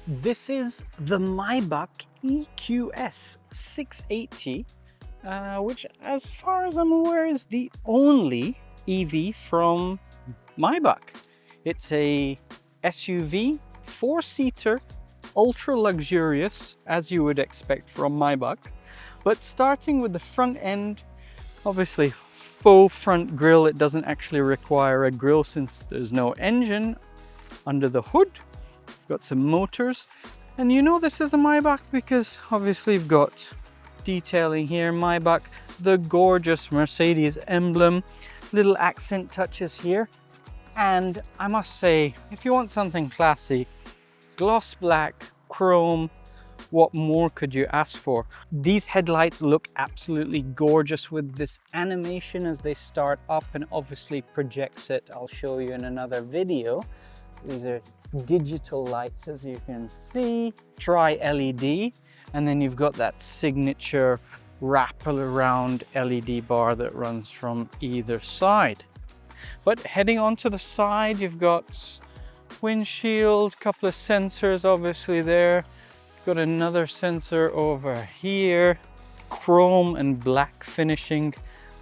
This is the Maybach EQS 680, which as far as I'm aware is the only EV from Maybach. It's a SUV, 4-seater, ultra luxurious, as you would expect from Maybach. But starting with the front end, obviously faux front grille. It doesn't actually require a grille since there's no engine under the hood. You've got some motors, and you know this is a Maybach because obviously you've got detailing here, Maybach, the gorgeous Mercedes emblem, little accent touches here. And I must say, if you want something classy, gloss black, chrome, what more could you ask for? These headlights look absolutely gorgeous with this animation as they start up and obviously projects it. I'll show you in another video. These are digital lights, as you can see, tri-LED, and then you've got that signature wrap-around LED bar that runs from either side. But heading on to the side, you've got windshield, couple of sensors obviously there, got another sensor over here, chrome and black finishing.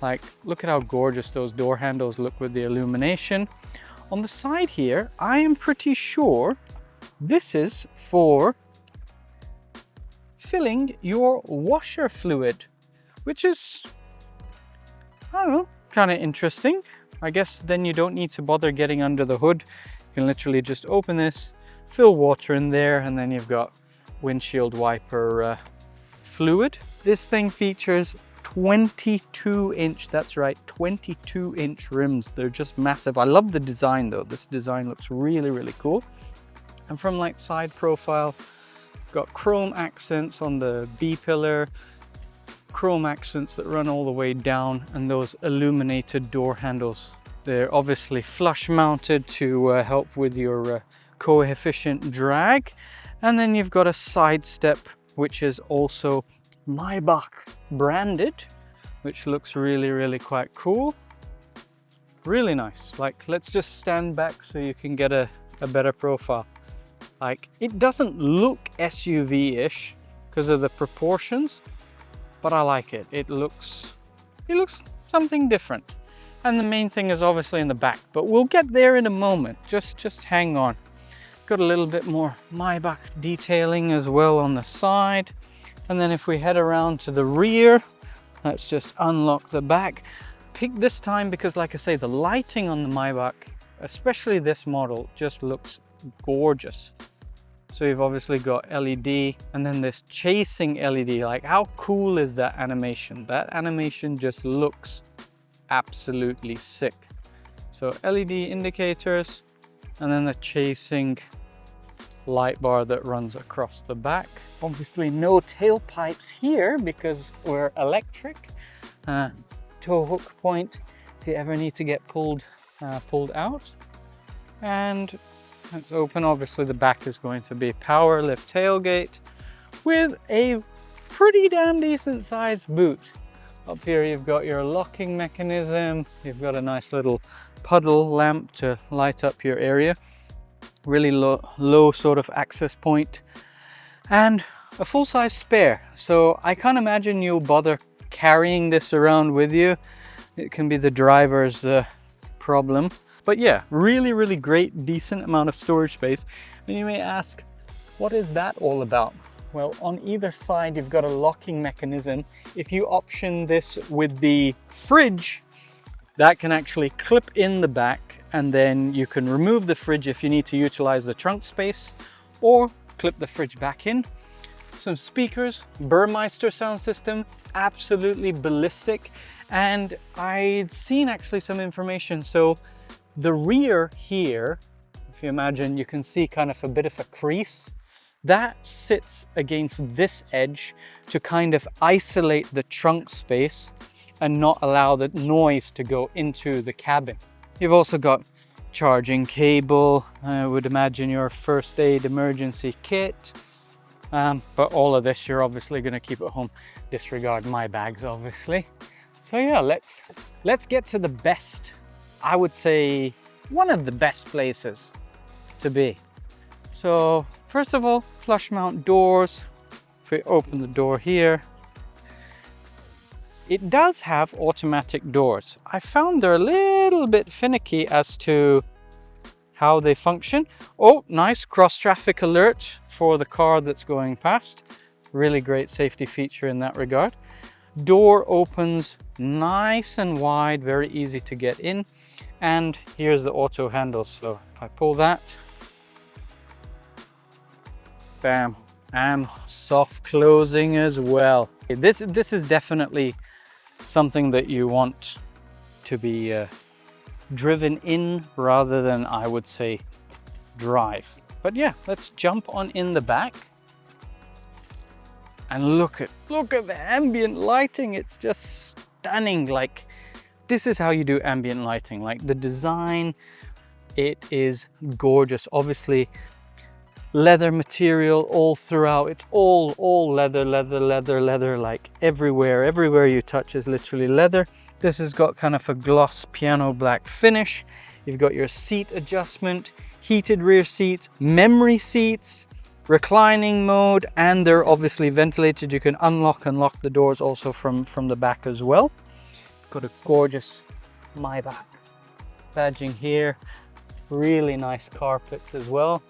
Like, look at how gorgeous those door handles look with the illumination. On the side here, I am pretty sure this is for filling your washer fluid, which is, I don't know, kind of interesting. I guess then you don't need to bother getting under the hood. You can literally just open this, fill water in there, and then you've got windshield wiper fluid. This thing features 22-inch, that's right, 22-inch rims. They're just massive. I love the design though. This design looks really, really cool. And from like side profile, got chrome accents on the B-pillar, chrome accents that run all the way down, and those illuminated door handles. They're obviously flush mounted to help with your coefficient drag. And then you've got a side step, which is also Maybach branded, which looks really, really quite cool. Really nice. Like, let's just stand back so you can get a better profile. Like, it doesn't look SUV-ish because of the proportions, but I like it. It looks something different. And the main thing is obviously in the back, but we'll get there in a moment. Just hang on. Got a little bit more Maybach detailing as well on the side. And then if we head around to the rear, let's just unlock the back. Pick this time because, like I say, the lighting on the Maybach, especially this model, just looks gorgeous. So you've obviously got LED and then this chasing LED. Like, how cool is that animation? That animation just looks absolutely sick. So LED indicators, and then the chasing light bar that runs across the back. Obviously no tailpipes here because we're electric. Tow hook point if you ever need to get pulled out. And let's open. Obviously the back is going to be power lift tailgate with a pretty damn decent sized boot. Up here you've got your locking mechanism. You've got a nice little puddle lamp to light up your area. Really low sort of access point, and a full-size spare. So I can't imagine you'll bother carrying this around with you. It can be the driver's problem. But yeah, really, really great, decent amount of storage space. And you may ask, what is that all about? Well, on either side, you've got a locking mechanism. If you option this with the fridge, that can actually clip in the back, and then you can remove the fridge if you need to utilize the trunk space, or clip the fridge back in. Some speakers, Burmeister sound system, absolutely ballistic. And I'd seen actually some information. So the rear here, if you imagine, you can see kind of a bit of a crease. That sits against this edge to kind of isolate the trunk space and not allow the noise to go into the cabin. You've also got charging cable, I would imagine your first aid emergency kit, but all of this you're obviously going to keep at home. Disregard my bags, obviously. So yeah, let's get to the best, I would say one of the best places to be. So first of all, flush mount doors. If we open the door here, it does have automatic doors. I found they're a little bit finicky as to how they function. Oh, nice cross traffic alert for the car that's going past. Really great safety feature in that regard. Door opens nice and wide, very easy to get in. And here's the auto handle. So if I pull that, bam, and soft closing as well. This is definitely something that you want to be driven in rather than, I would say, drive. But yeah, let's jump on in the back and look at the ambient lighting. It's just stunning. Like, this is how you do ambient lighting. Like, the design, it is gorgeous. Obviously leather material all throughout. It's all leather, like everywhere you touch is literally leather. This has got kind of a gloss piano black finish. You've got your seat adjustment, heated rear seats, memory seats, reclining mode, and they're obviously ventilated. You can unlock and lock the doors also from the back as well. Got a gorgeous Maybach badging here. Really nice carpets as well.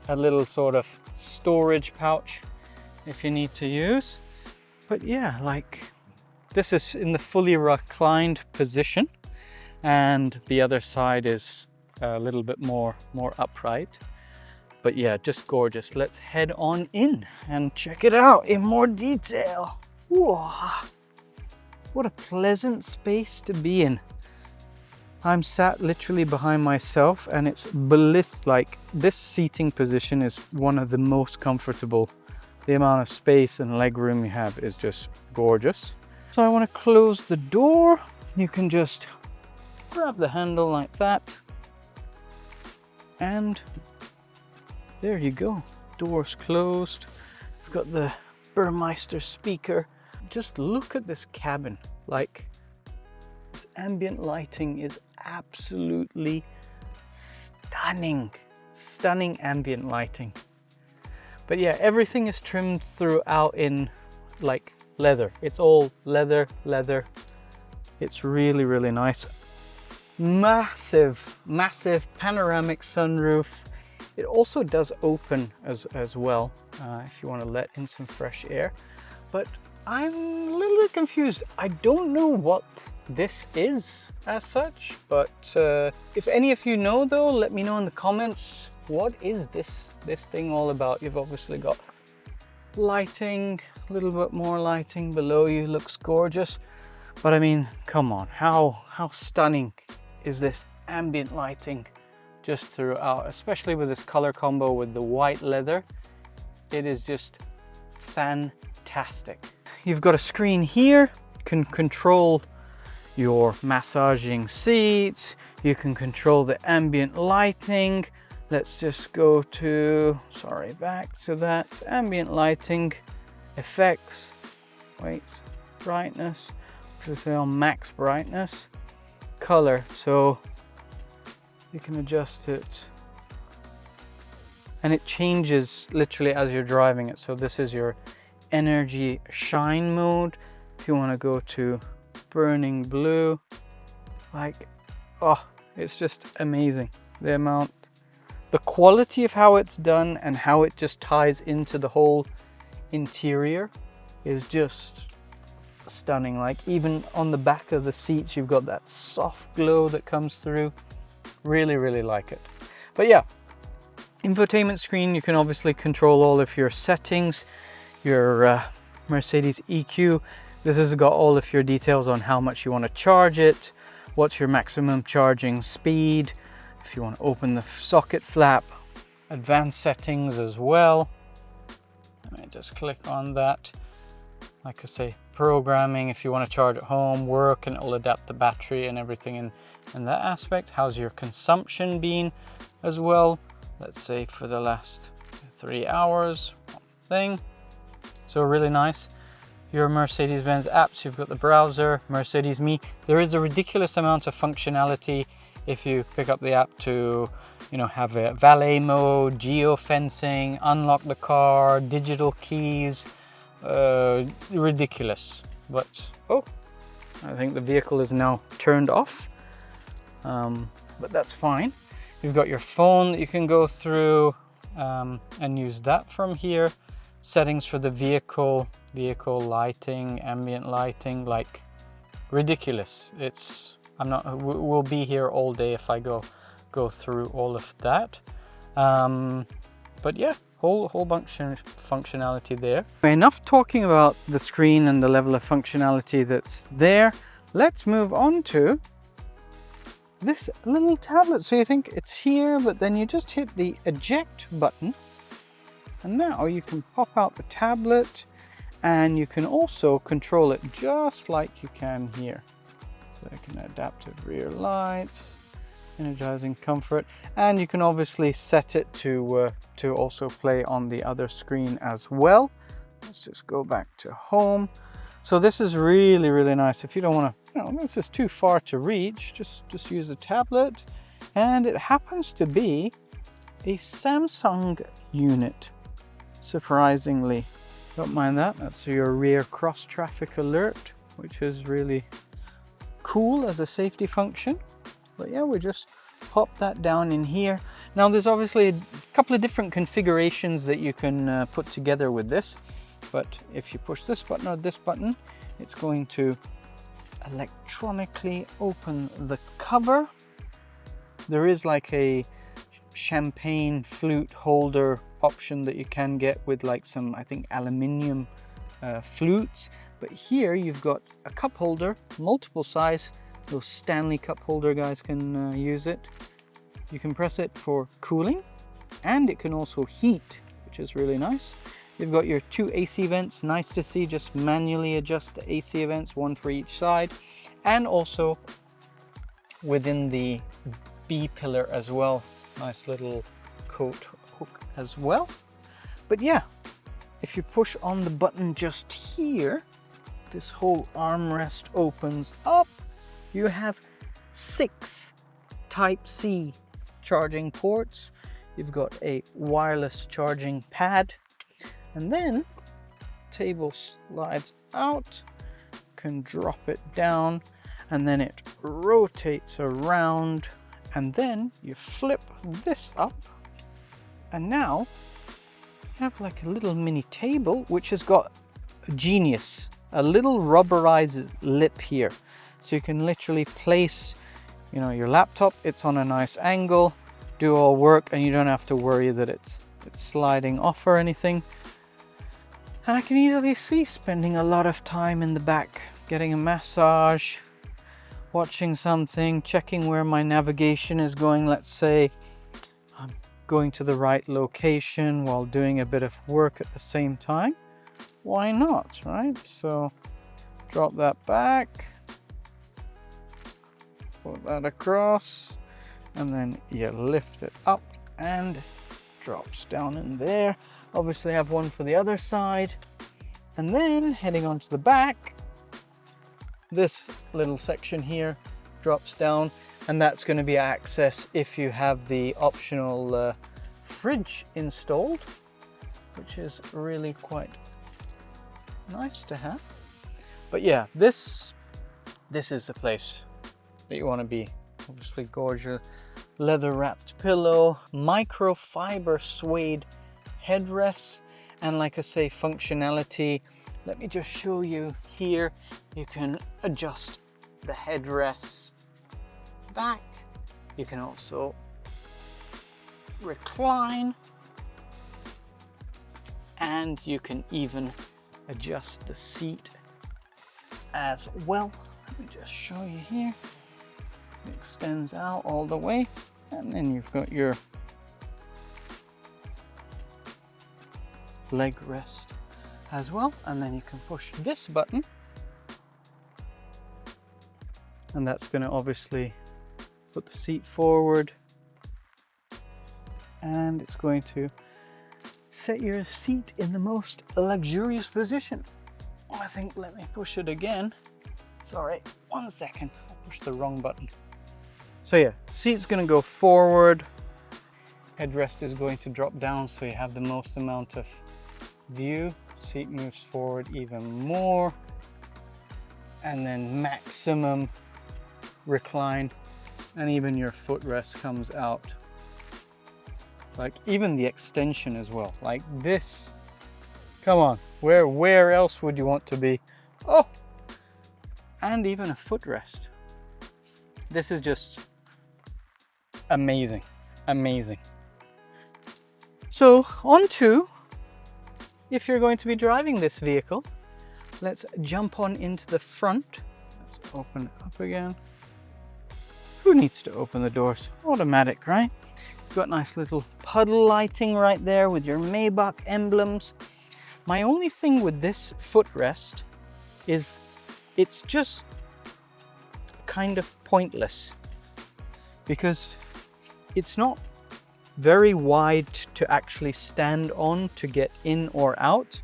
A little sort of storage pouch if you need to use. But yeah, like, this is in the fully reclined position, and the other side is a little bit more upright. But yeah, just gorgeous. Let's head on in and check it out in more detail. Whoa, what a pleasant space to be in. I'm sat literally behind myself, and it's like, this seating position is one of the most comfortable. The amount of space and leg room you have is just gorgeous. So I want to close the door. You can just grab the handle like that, and there you go. Doors closed. We've got the Burmeister speaker. Just look at this cabin. Like, this ambient lighting is absolutely stunning. Stunning ambient lighting. But yeah, everything is trimmed throughout in like leather. It's all leather. It's really nice. Massive panoramic sunroof. It also does open as well if you want to let in some fresh air. But I'm a little bit confused. I don't know what this is as such, but if any of you know though, let me know in the comments. What is this thing all about? You've obviously got lighting, a little bit more lighting below you. Looks gorgeous. But I mean, come on, how stunning is this ambient lighting just throughout, especially with this color combo with the white leather. It is just fantastic. You've got a screen here. You can control your massaging seats. You can control the ambient lighting. Let's just go to, sorry, back to that. Ambient lighting, effects, wait, brightness. This is on max brightness. Color, so you can adjust it. And it changes literally as you're driving it. So this is your energy shine mode. If you want to go to burning blue, like, oh, it's just amazing. The amount, the quality of how it's done and how it just ties into the whole interior is just stunning. Like, even on the back of the seats, you've got that soft glow that comes through. Really like it. But yeah, infotainment screen, you can obviously control all of your settings, your Mercedes EQ. This has got all of your details on how much you want to charge it, what's your maximum charging speed, if you want to open the socket flap, advanced settings as well. Let me just click on that. Like I say, programming if you want to charge at home, work, and it will adapt the battery and everything in that aspect. How's your consumption been as well? Let's say for the last 3 hours thing. So really nice. Your Mercedes-Benz apps, you've got the browser, Mercedes Me. There is a ridiculous amount of functionality if you pick up the app to you know, have a valet mode, geofencing, unlock the car, digital keys. Ridiculous. But oh, I think the vehicle is now turned off, but that's fine. You've got your phone that you can go through and use that from here. Settings for the vehicle lighting, ambient lighting, like ridiculous. We'll be here all day if I go through all of that. But yeah, whole bunch of functionality there. Enough talking about the screen and the level of functionality that's there. Let's move on to this little tablet. So you think it's here, but then you just hit the eject button, and now you can pop out the tablet, and you can also control it just like you can here. So you can adaptive rear lights, energizing comfort, and you can obviously set it to also play on the other screen as well. Let's just go back to home. So this is really, really nice. If you don't want to, you know, this is too far to reach, just use the tablet. And it happens to be a Samsung unit, surprisingly. Don't mind that. That's your rear cross traffic alert, which is really cool as a safety function. But yeah, we just pop that down in here. Now there's obviously a couple of different configurations that you can put together with this. But if you push this button or this button, it's going to electronically open the cover. There is like a champagne flute holder option that you can get with like some, I think, aluminium flutes. But here you've got a cup holder, multiple size. Those Stanley cup holder guys can use it. You can press it for cooling, and it can also heat, which is really nice. You've got your 2 AC vents, nice to see. Just manually adjust the AC vents, one for each side, and also within the B pillar as well. Nice little coat hook as well. But yeah, if you push on the button just here, this whole armrest opens up. You have 6 Type-C charging ports. You've got a wireless charging pad, and then table slides out, can drop it down, and then it rotates around, and then you flip this up, and now you have like a little mini table which has got a genius, a little rubberized lip here. So you can literally place, you know, your laptop. It's on a nice angle, do all work, and you don't have to worry that it's sliding off or anything. And I can easily see spending a lot of time in the back, getting a massage, watching something, checking where my navigation is going. Let's say I'm going to the right location while doing a bit of work at the same time. Why not, right? So drop that back, put that across, and then you lift it up and drops down in there. Obviously I have one for the other side, and then heading onto the back, this little section here drops down, and that's going to be access if you have the optional fridge installed, which is really quite nice to have. But yeah, this is the place that you want to be. Obviously gorgeous leather wrapped pillow, microfiber suede headrests, and like I say, functionality. Let me just show you here. You can adjust the headrests back. You can also recline, and you can even adjust the seat as well. Let me just show you here. It extends out all the way, and then you've got your leg rest as well, and then you can push this button, and that's going to obviously put the seat forward, and it's going to set your seat in the most luxurious position. I think, let me push it again. Sorry, 1 second, I pushed the wrong button. So yeah, seat's going to go forward, Headrest is going to drop down so you have the most amount of view. Seat moves forward even more. And then maximum recline. And even your footrest comes out. Like even the extension as well. Like this. Come on. Where else would you want to be? Oh! And even a footrest. This is just amazing. Amazing. So on to, if you're going to be driving this vehicle, let's jump on into the front. Let's open it up again. Who needs to open the doors? Automatic, right? You've got nice little puddle lighting right there with your Maybach emblems. My only thing with this footrest is it's just kind of pointless because it's not very wide to actually stand on to get in or out,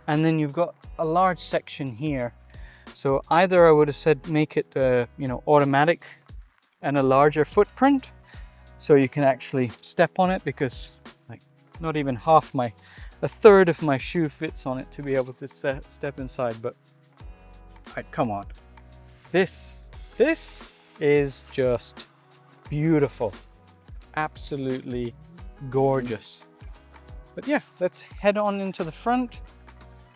and then you've got a large section here. So either I would have said make it you know, automatic and a larger footprint so you can actually step on it, because like not even a third of my shoe fits on it to be able to step inside. But come on, this is just beautiful. Absolutely gorgeous. But yeah, let's head on into the front.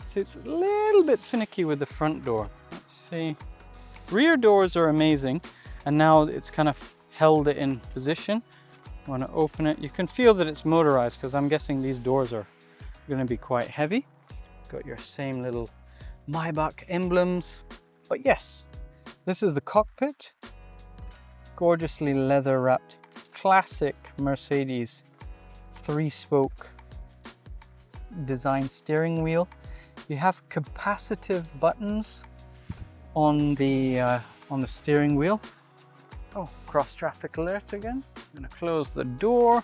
So it's a little bit finicky with the front door. Let's see. Rear doors are amazing, and now it's kind of held it in position. Want to open it, you can feel that it's motorized because I'm guessing these doors are going to be quite heavy. Got your same little Maybach emblems. But yes, this is the cockpit. Gorgeously leather wrapped, classic Mercedes 3-spoke design steering wheel. You have capacitive buttons on the steering wheel. Oh, cross traffic alert again. I'm gonna close the door.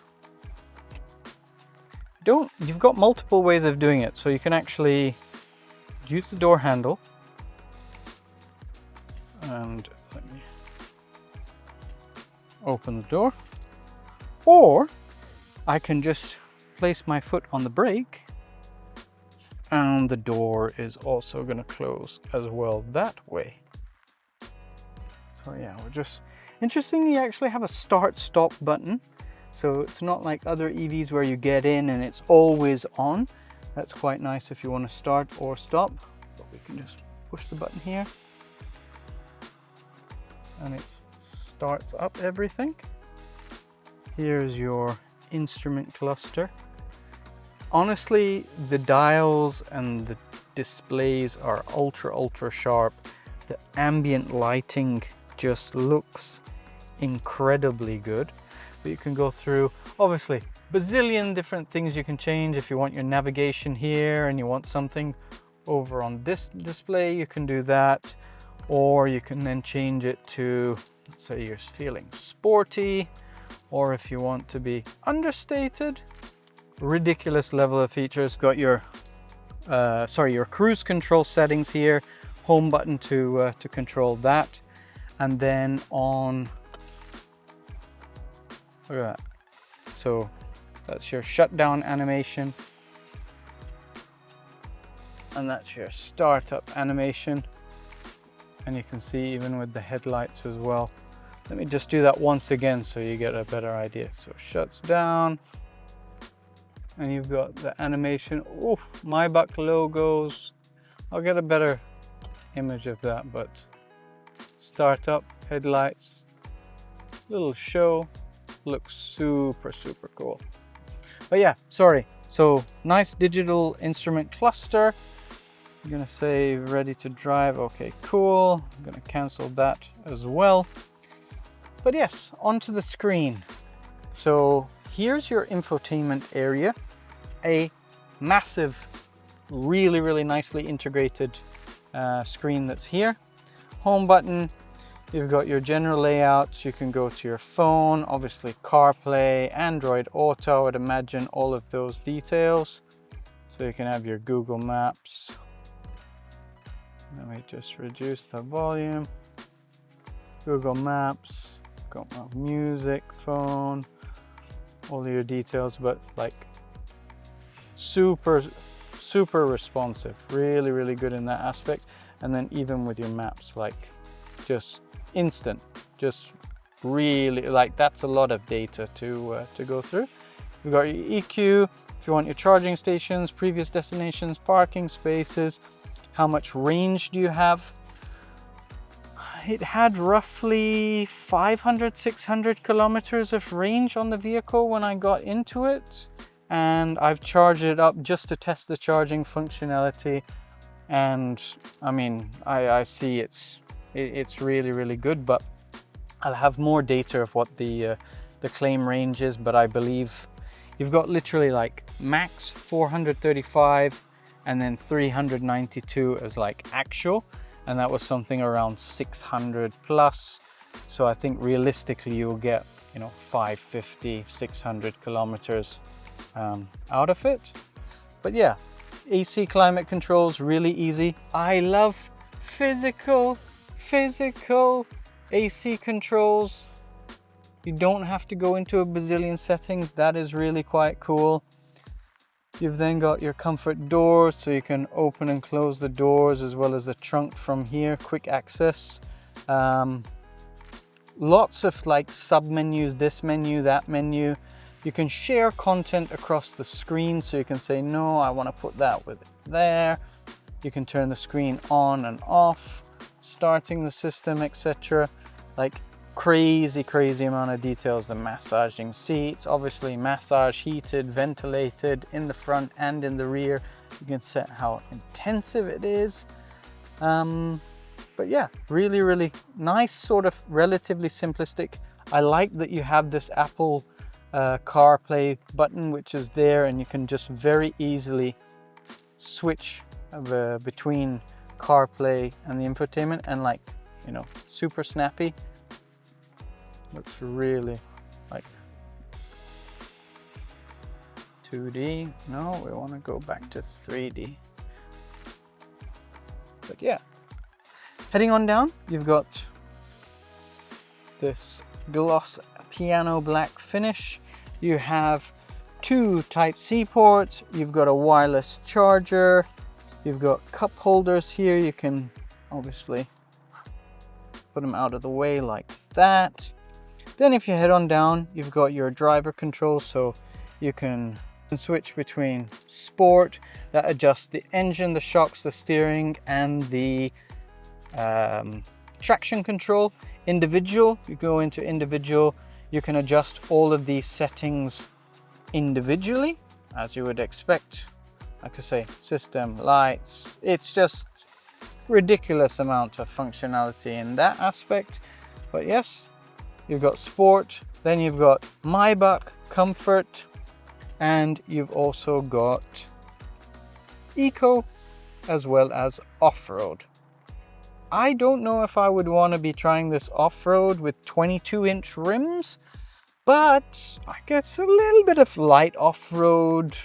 You've got multiple ways of doing it, so you can actually use the door handle. And let me open the door. Or I can just place my foot on the brake and the door is also going to close as well that way. So yeah, we're just interesting. You actually have a start-stop button. So it's not like other EVs where you get in and it's always on. That's quite nice if you want to start or stop. But we can just push the button here and it starts up everything. Here's your instrument cluster. Honestly, the dials and the displays are ultra sharp. The ambient lighting just looks incredibly good. But you can go through, obviously, bazillion different things you can change. If you want your navigation here and you want something over on this display, you can do that. Or you can then change it to, let's say you're feeling sporty, or if you want to be understated. Ridiculous level of features. Got your your cruise control settings here, home button to control that, and then on, look at that. So that's your shutdown animation, and that's your startup animation, and you can see even with the headlights as well. Let me just do that once again so you get a better idea. So shuts down. And you've got the animation. Oof, Maybach logos. I'll get a better image of that, but startup, headlights, little show, looks super cool. But yeah, sorry. So nice digital instrument cluster. I'm gonna say ready to drive. Okay, cool. I'm gonna cancel that as well. But yes, onto the screen. So here's your infotainment area. A massive, really nicely integrated screen that's here. Home button, you've got your general layout. You can go to your phone, obviously CarPlay, Android Auto, I would imagine all of those details. So you can have your Google Maps. Let me just reduce the volume. Google Maps, got my music, phone, all your details, but like super responsive, really good in that aspect. And then even with your maps, like just instant, just really, like that's a lot of data to go through. You've got your EQ, if you want your charging stations, previous destinations, parking spaces, how much range do you have. It had roughly 500-600 kilometers of range on the vehicle when I got into it, and I've charged it up just to test the charging functionality. And I mean, I see it's really good, but I'll have more data of what the claim range is. But I believe you've got literally like max 435 and then 392 as like actual. And that was something around 600 plus. So I think realistically you'll get, you know, 550, 600 kilometers out of it. But yeah, AC climate controls, really easy. I love physical AC controls. You don't have to go into a bazillion settings. That is really quite cool. You've then got your comfort doors, so you can open and close the doors, as well as the trunk from here, quick access. Lots of like sub menus, this menu, that menu. You can share content across the screen, so you can say, no, I want to put that with it there. You can turn the screen on and off, starting the system, etc. Like crazy amount of details. The massaging seats, obviously massage, heated, ventilated in the front and in the rear. You can set how intensive it is. But yeah, really nice, sort of relatively simplistic. I like that you have this Apple CarPlay button, which is there, and you can just very easily switch between CarPlay and the infotainment, and like, you know, super snappy. Looks really like 2D. No, we want to go back to 3D. But yeah, heading on down, you've got this gloss piano black finish. You have 2 Type-C ports. You've got a wireless charger. You've got cup holders here. You can obviously put them out of the way like that. Then if you head on down, you've got your driver controls, so you can switch between sport, that adjusts the engine, the shocks, the steering, and the traction control. Individual, you go into individual, you can adjust all of these settings individually, as you would expect. Like I say, system, lights, it's just ridiculous amount of functionality in that aspect. But yes, you've got sport, then you've got Maybach comfort, and you've also got eco as well as off-road. I don't know if I would want to be trying this off-road with 22-inch rims, but I guess a little bit of light off-road,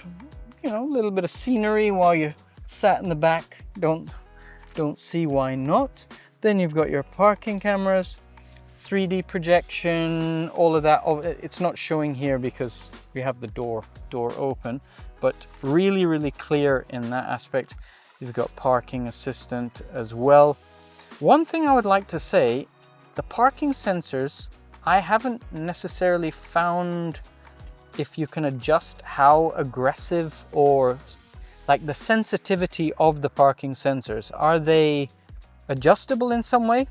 you know, a little bit of scenery while you're sat in the back, don't see why not. Then you've got your parking cameras, 3D projection, all of that. Oh, it's not showing here because we have the door open, but really clear in that aspect. You've got parking assistant as well. One thing I would like to say, the parking sensors, I haven't necessarily found if you can adjust how aggressive or like the sensitivity of the parking sensors. Are they adjustable in some way?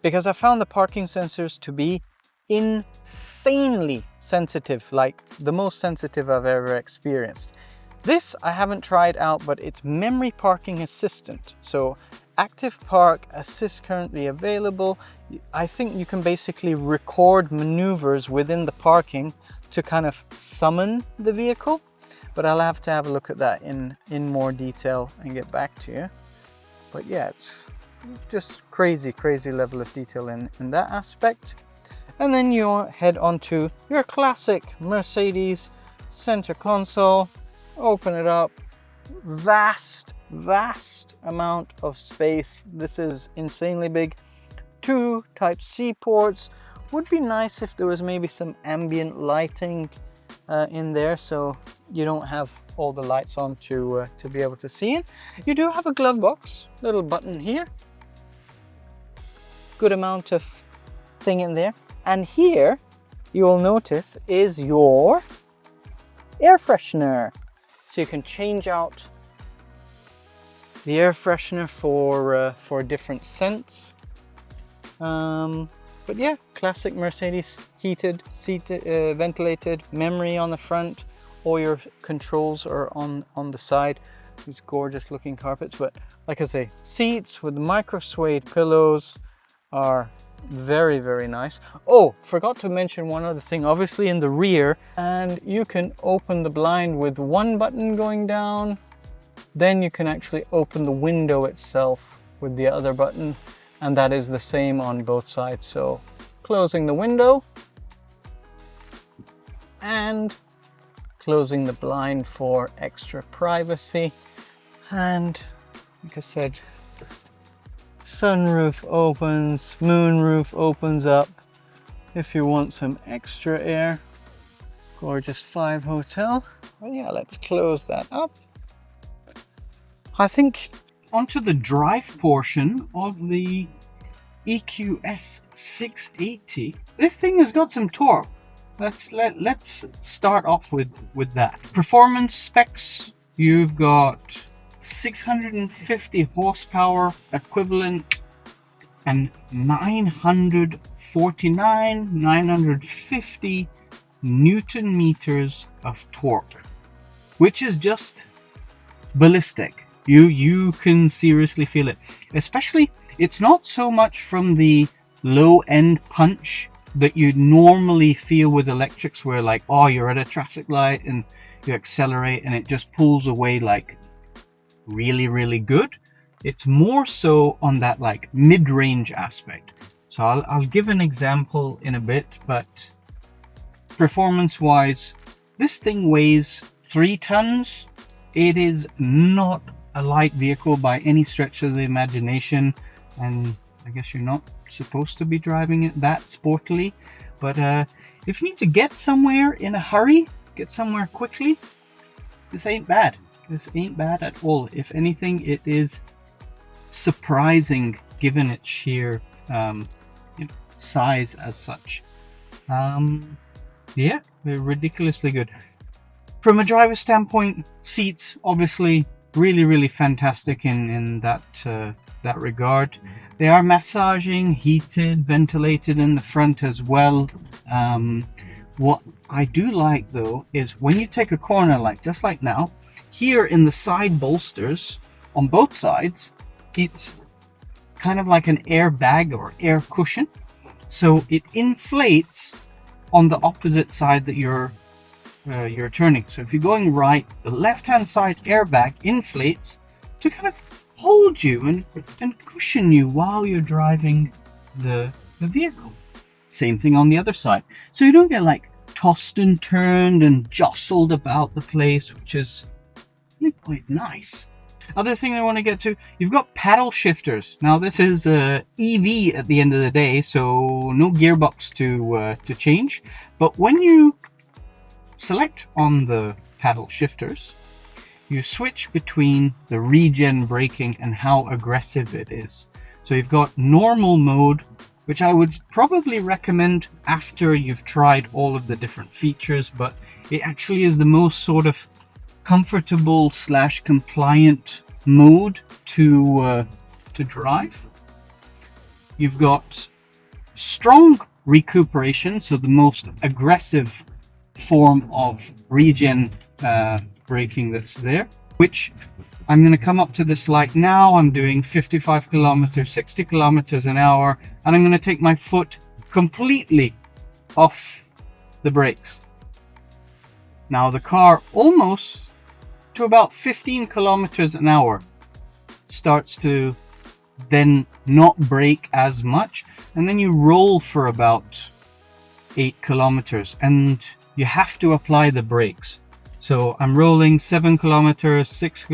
Because I found the parking sensors to be insanely sensitive, like the most sensitive I've ever experienced. This I haven't tried out, but it's memory parking assistant. So active park assist currently available. I think you can basically record maneuvers within the parking to kind of summon the vehicle, but I'll have to have a look at that in more detail and get back to you. But yeah, it's just crazy level of detail in that aspect. And then you head onto your classic Mercedes center console, open it up, vast amount of space. This is insanely big. 2 Type-C ports. Would be nice if there was maybe some ambient lighting in there, so you don't have all the lights on to be able to see it. You do have a glove box, little button here, good amount of thing in there, and here you will notice is your air freshener, so you can change out the air freshener for different scents. But yeah, classic Mercedes, heated, seated, ventilated, memory on the front. All your controls are on the side. These gorgeous looking carpets, but like I say, seats with micro suede pillows are very, very nice. Oh, forgot to mention one other thing, obviously in the rear, and you can open the blind with one button going down. Then you can actually open the window itself with the other button, and that is the same on both sides. So closing the window and closing the blind for extra privacy. And like I said, sunroof opens, moonroof opens up if you want some extra air. Gorgeous 5 hotel. Well, yeah, let's close that up. I think onto the drive portion of the EQS 680. This thing has got some torque. Let's start off with that. Performance specs, you've got 650 horsepower equivalent and 950 Newton meters of torque, which is just ballistic. You can seriously feel it. Especially, it's not so much from the low end punch that you normally feel with electrics, where like, oh, you're at a traffic light and you accelerate and it just pulls away like really, really good. It's more so on that like mid-range aspect. So I'll give an example in a bit, but performance wise, this thing weighs 3 tons. It is not a light vehicle by any stretch of the imagination, and I guess you're not supposed to be driving it that sportily, but if you need to get somewhere in a hurry, get somewhere quickly, this ain't bad. This ain't bad at all. If anything, it is surprising given its sheer size as such. Yeah, they're ridiculously good. From a driver's standpoint, seats obviously really, really fantastic in that regard. They are massaging, heated, ventilated in the front as well. What I do like though is when you take a corner, like just like now, here in the side bolsters on both sides, it's kind of like an airbag or air cushion. So it inflates on the opposite side that you're turning. So if you're going right, the left-hand side airbag inflates to kind of hold you and cushion you while you're driving the vehicle. Same thing on the other side. So you don't get like tossed and turned and jostled about the place, which is really quite nice. Other thing I want to get to, you've got paddle shifters. Now this is EV at the end of the day, so no gearbox to change. But when you select on the paddle shifters, you switch between the regen braking and how aggressive it is. So you've got normal mode, which I would probably recommend after you've tried all of the different features, but it actually is the most sort of comfortable / compliant mode to drive. You've got strong recuperation, so the most aggressive form of regen braking that's there, which I'm going to come up to this light now. I'm doing 55 kilometers, 60 kilometers an hour, and I'm going to take my foot completely off the brakes. Now the car almost to about 15 kilometers an hour starts to then not brake as much, and then you roll for about 8 kilometers and you have to apply the brakes. So I'm rolling 7 kilometers, 6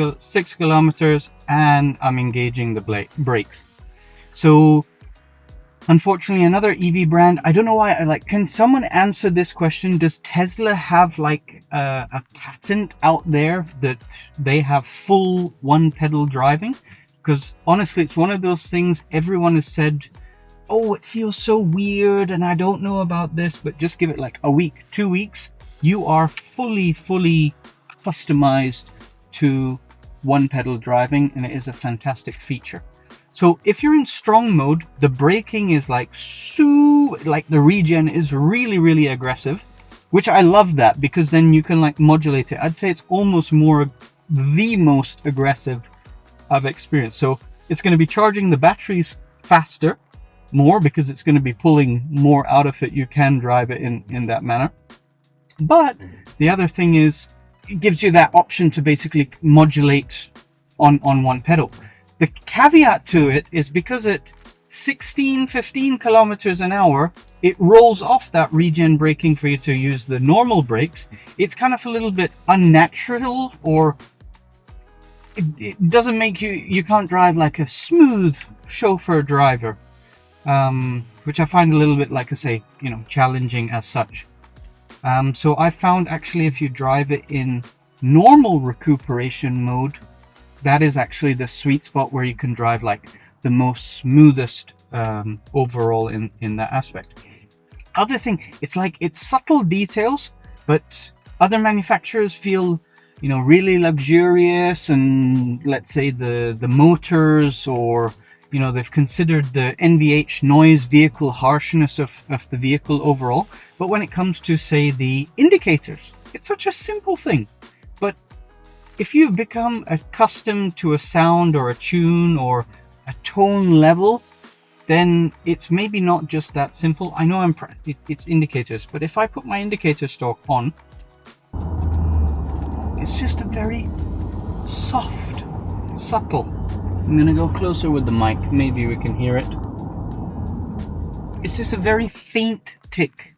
kilometers, and I'm engaging the brakes. So Unfortunately, another EV brand, I don't know why, can someone answer this question? Does Tesla have like a patent out there that they have full one pedal driving? Because honestly, it's one of those things everyone has said, oh, it feels so weird and I don't know about this, but just give it like a week, 2 weeks, you are fully customized to one pedal driving, and it is a fantastic feature. So if you're in strong mode, the braking is like the regen is really aggressive, which I love that, because then you can like modulate it. I'd say it's almost the most aggressive I've experienced. So it's going to be charging the batteries faster, more, because it's going to be pulling more out of it. You can drive it in that manner. But the other thing is, it gives you that option to basically modulate on one pedal. The caveat to it is because at 15 kilometers an hour, it rolls off that regen braking for you to use the normal brakes. It's kind of a little bit unnatural, or it doesn't make you can't drive like a smooth chauffeur driver, which I find a little bit, like I say, challenging as such. So I found actually if you drive it in normal recuperation mode, that is actually the sweet spot where you can drive like the most smoothest overall in that aspect. Other thing, it's subtle details, but other manufacturers feel really luxurious, and let's say the motors, or they've considered the NVH, noise vehicle harshness of the vehicle overall. But when it comes to, say, the indicators, it's such a simple thing. But if you've become accustomed to a sound or a tune or a tone level, then it's maybe not just that simple. I know it's indicators, but if I put my indicator stalk on, it's just a very soft, subtle. I'm going to go closer with the mic, maybe we can hear it. It's just a very faint tick.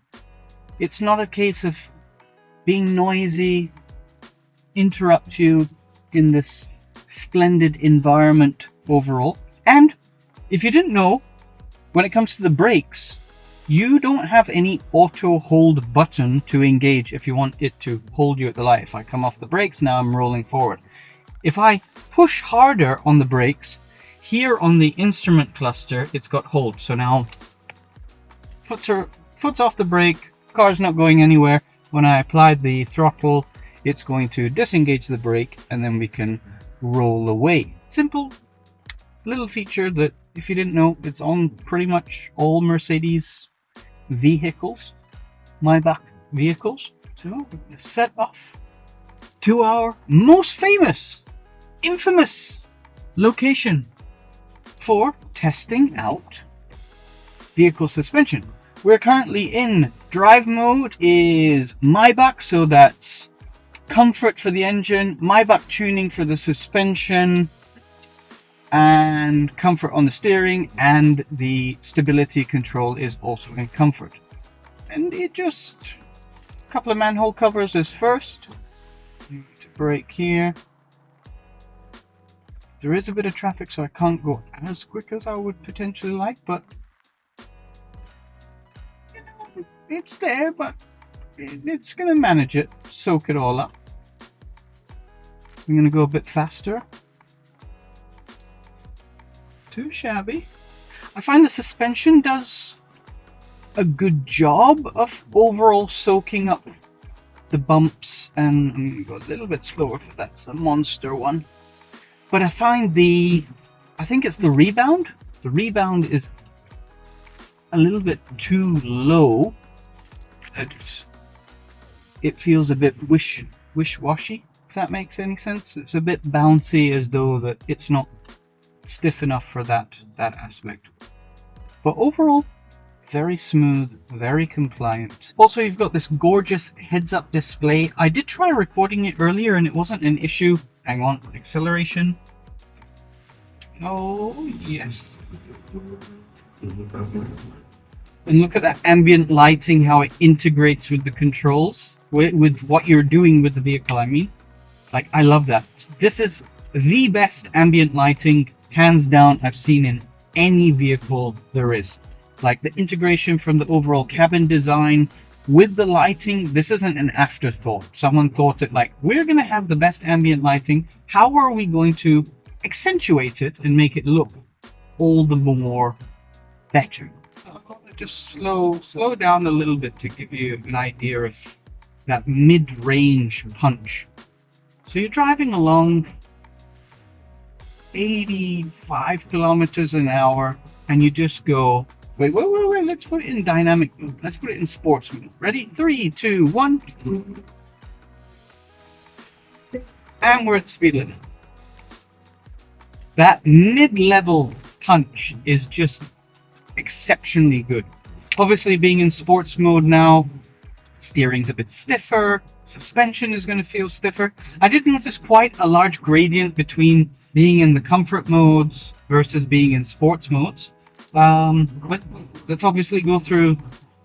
It's not a case of being noisy, interrupt you in this splendid environment overall. And if you didn't know, when it comes to the brakes, you don't have any auto hold button to engage if you want it to hold you at the light. If I come off the brakes, now I'm rolling forward. If I push harder on the brakes, here on the instrument cluster, it's got hold. So now, foot's off the brake, car's not going anywhere. When I apply the throttle, it's going to disengage the brake, and then we can roll away. Simple little feature that, if you didn't know, it's on pretty much all Mercedes vehicles, Maybach vehicles. So set off to our most famous, infamous location for testing out vehicle suspension. We're currently in drive mode is Maybach, so that's comfort for the engine, Maybach tuning for the suspension, and comfort on the steering, and the stability control is also in comfort. And it just, a couple of manhole covers is first. Brake here. There is a bit of traffic, so I can't go as quick as I would potentially like, but it's there, but it's going to manage it, soak it all up. I'm going to go a bit faster. Too shabby. I find the suspension does a good job of overall soaking up the bumps, and I'm going to go a little bit slower for that's a monster one. But I find I think it's the rebound. The rebound is a little bit too low. It feels a bit wish-washy, if that makes any sense. It's a bit bouncy, as though that it's not stiff enough for that aspect. But overall, very smooth, very compliant. Also, you've got this gorgeous heads-up display. I did try recording it earlier and it wasn't an issue. Hang on, acceleration. Oh, yes. And look at that ambient lighting, how it integrates with the controls, with what you're doing with the vehicle, I mean. Like, I love that. This is the best ambient lighting, hands down, I've seen in any vehicle there is. Like the integration from the overall cabin design with the lighting. This isn't an afterthought. Someone thought it like, we're going to have the best ambient lighting. How are we going to accentuate it and make it look all the more better? I'm going to just slow down a little bit to give you an idea of that mid-range punch. So you're driving along 85 kilometers an hour and you just go, wait, let's put it in dynamic mode. Let's put it in sports mode. Ready? 3, 2, 1. And we're at speed limit. That mid-level punch is just exceptionally good. Obviously, being in sports mode now, steering's a bit stiffer, suspension is going to feel stiffer. I did notice quite a large gradient between being in the comfort modes versus being in sports modes. But let's obviously go through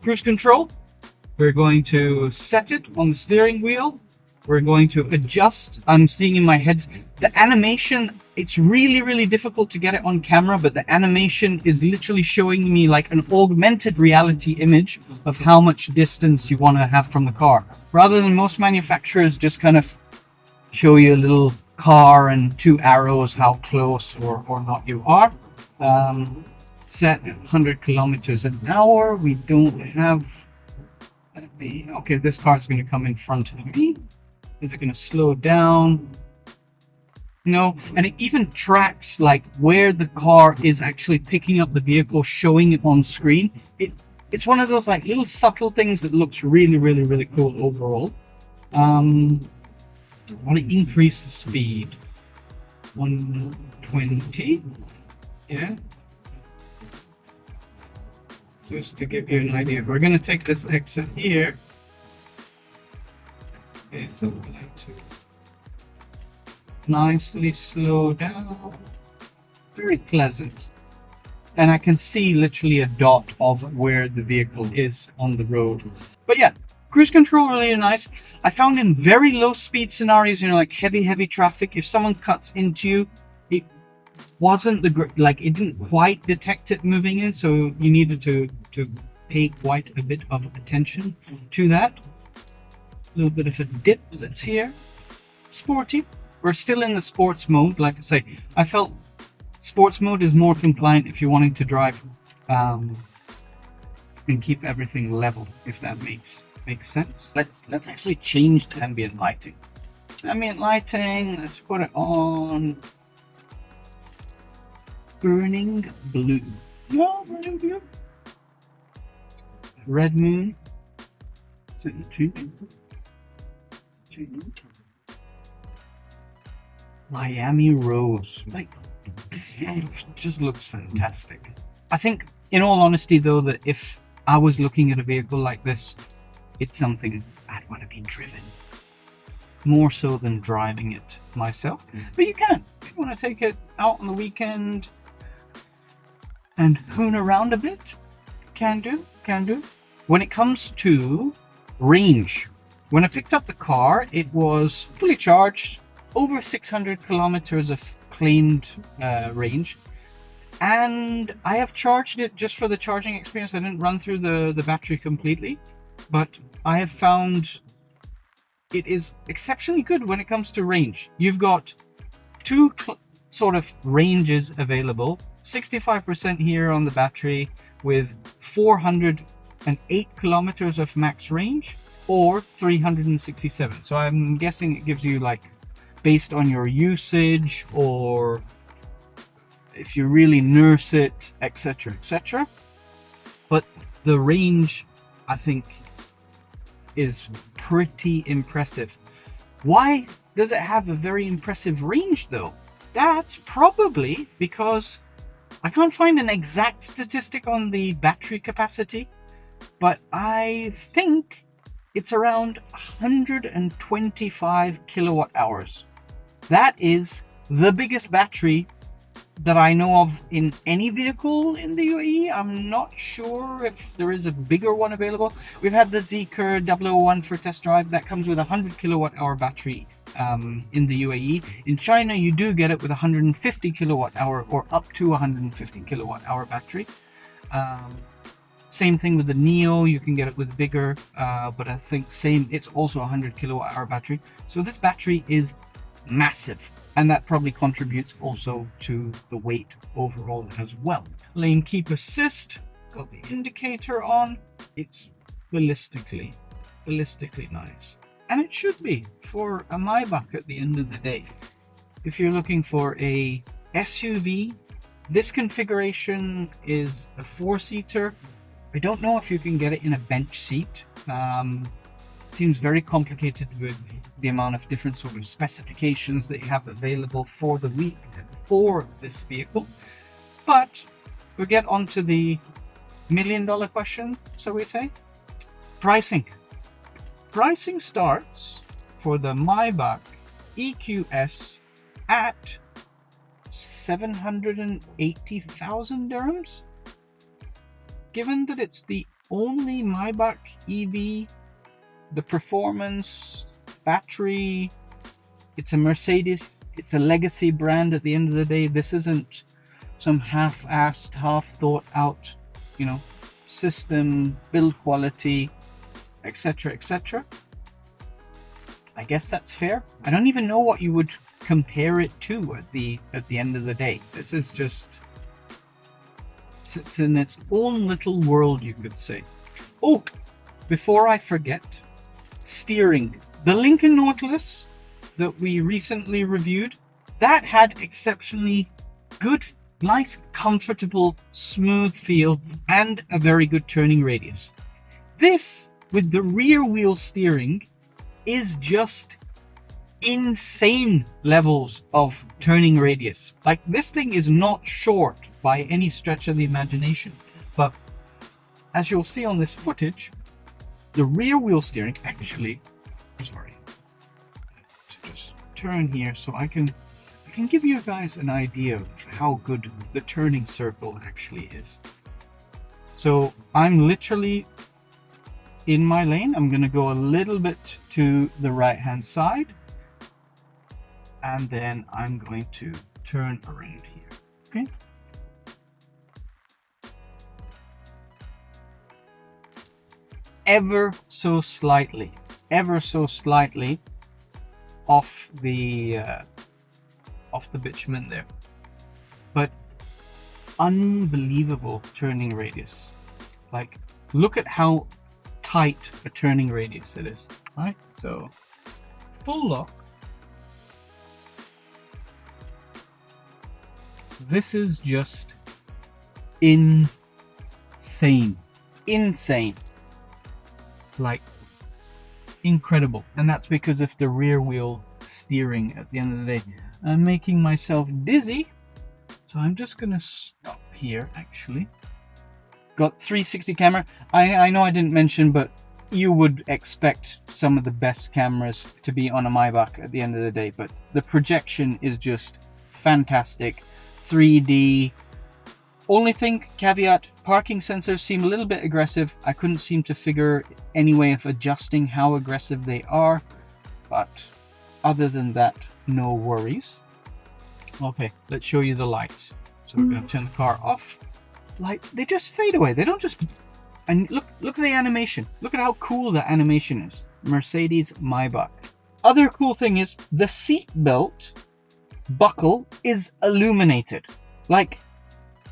cruise control. We're going to set it on the steering wheel. We're going to adjust. I'm seeing in my head the animation. It's really difficult to get it on camera, but the animation is literally showing me like an augmented reality image of how much distance you want to have from the car, rather than most manufacturers just kind of show you a little car and 2 arrows how close or not you are. Set at 100 kilometers an hour. We don't have, okay, this car is going to come in front of me. Is it going to slow down? No. And it even tracks like where the car is actually picking up the vehicle, showing it on screen. It's one of those like little subtle things that looks really cool overall. I want to increase the speed. 120. Yeah. Just to give you an idea. We're going to take this exit here. Okay, so we like to nicely slow down. Very pleasant. And I can see literally a dot of where the vehicle is on the road. But yeah, cruise control really nice. I found in very low speed scenarios, you know, like heavy traffic, if someone cuts into you, it wasn't it didn't quite detect it moving in, so you needed to pay quite a bit of attention to that. A little bit of a dip that's here. Sporty. We're still in the sports mode. Like I say, I felt sports mode is more compliant if you're wanting to drive and keep everything level, if that makes sense. Let's actually change the ambient lighting. Ambient lighting, let's put it on burning blue. No, burning blue. Red moon. Is it changing? Miami Rose. Like, it just looks fantastic. I think, in all honesty though, that if I was looking at a vehicle like this, it's something I'd want to be driven. More so than driving it myself. But you can. If you want to take it out on the weekend and hoon around a bit, can do. When it comes to range, when I picked up the car, it was fully charged, over 600 kilometers of claimed range. And I have charged it just for the charging experience. I didn't run through the battery completely, but I have found it is exceptionally good when it comes to range. You've got 2 sort of ranges available. 65% here on the battery with 408 kilometers of max range, or 367. So I'm guessing it gives you, like, based on your usage or if you really nurse it, etc. But the range, I think, is pretty impressive. Why does it have a very impressive range though? That's probably because I can't find an exact statistic on the battery capacity, but I think it's around 125 kilowatt hours. That is the biggest battery that I know of in any vehicle in the UAE. I'm not sure if there is a bigger one available. We've had the Zeekr 001 for test drive that comes with a 100 kilowatt hour battery in the UAE. In China, you do get it with 150 kilowatt hour or up to 150 kilowatt hour battery. Same thing with the Neo, you can get it with bigger, but I think it's also a 100 kilowatt hour battery. So this battery is massive, and that probably contributes also to the weight overall as well. Lane keep assist, got the indicator on. It's ballistically nice. And it should be for a Maybach at the end of the day. If you're looking for a SUV, this configuration is a 4-seater. I don't know if you can get it in a bench seat. Seems very complicated with the amount of different sort of specifications that you have available for this vehicle. But we get on to the million-dollar question, so we say. Pricing. Pricing starts for the Maybach EQS at 780,000 dirhams. Given that it's the only Maybach EV, the performance, battery, it's a Mercedes, it's a legacy brand at the end of the day. This isn't some half-assed, half-thought-out, system, build quality, etc., etc. I guess that's fair. I don't even know what you would compare it to at the end of the day. This is just sits in its own little world, you could say. Oh, before I forget, steering. The Lincoln Nautilus that we recently reviewed, that had exceptionally good, nice, comfortable, smooth feel and a very good turning radius. This, with the rear wheel steering, is just insane levels of turning radius. Like, this thing is not short by any stretch of the imagination, but as you'll see on this footage, the rear wheel steering actually, sorry, to just turn here so I can give you guys an idea of how good the turning circle actually is. So I'm literally in my lane. I'm going to go a little bit to the right hand side, and then I'm going to turn around here. Okay. Ever so slightly off the bitumen there, but unbelievable turning radius. Like, look at how tight a turning radius it is. All right, so full lock. This is just insane, like incredible. And that's because of the rear wheel steering at the end of the day. I'm making myself dizzy, so I'm just gonna stop here. Actually, got 360 camera. I know I didn't mention, but you would expect some of the best cameras to be on a Maybach at the end of the day, but the projection is just fantastic. 3D. Only thing, caveat, parking sensors seem a little bit aggressive. I couldn't seem to figure any way of adjusting how aggressive they are, but other than that, no worries. Okay, let's show you the lights. So we're going to turn the car off. Lights, they just fade away. They don't just... And look at the animation. Look at how cool that animation is. Mercedes-Maybach. Other cool thing is the seat belt buckle is illuminated. Like,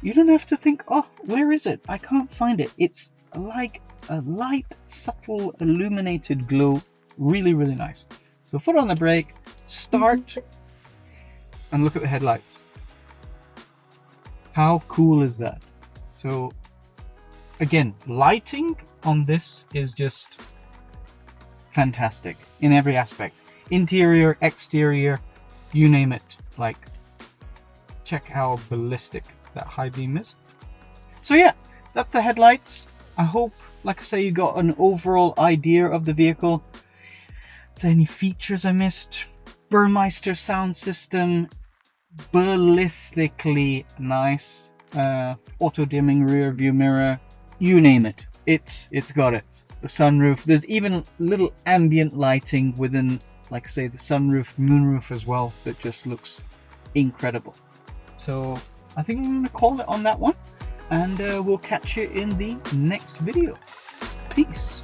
you don't have to think, oh, where is it? I can't find it. It's like a light, subtle, illuminated glow. Really, really nice. So foot on the brake, start, and look at the headlights. How cool is that? So again, lighting on this is just fantastic in every aspect. Interior, exterior, you name it. Like, check how ballistic that high beam is. So yeah, that's the headlights. I hope, like I say, you got an overall idea of the vehicle. Is there any features I missed? Burmeister sound system, ballistically nice. Auto dimming rear view mirror, you name it. It's got it. The sunroof. There's even little ambient lighting within, like I say, the sunroof, moonroof as well, that just looks incredible. So I think I'm going to call it on that one. and we'll catch you in the next video. Peace.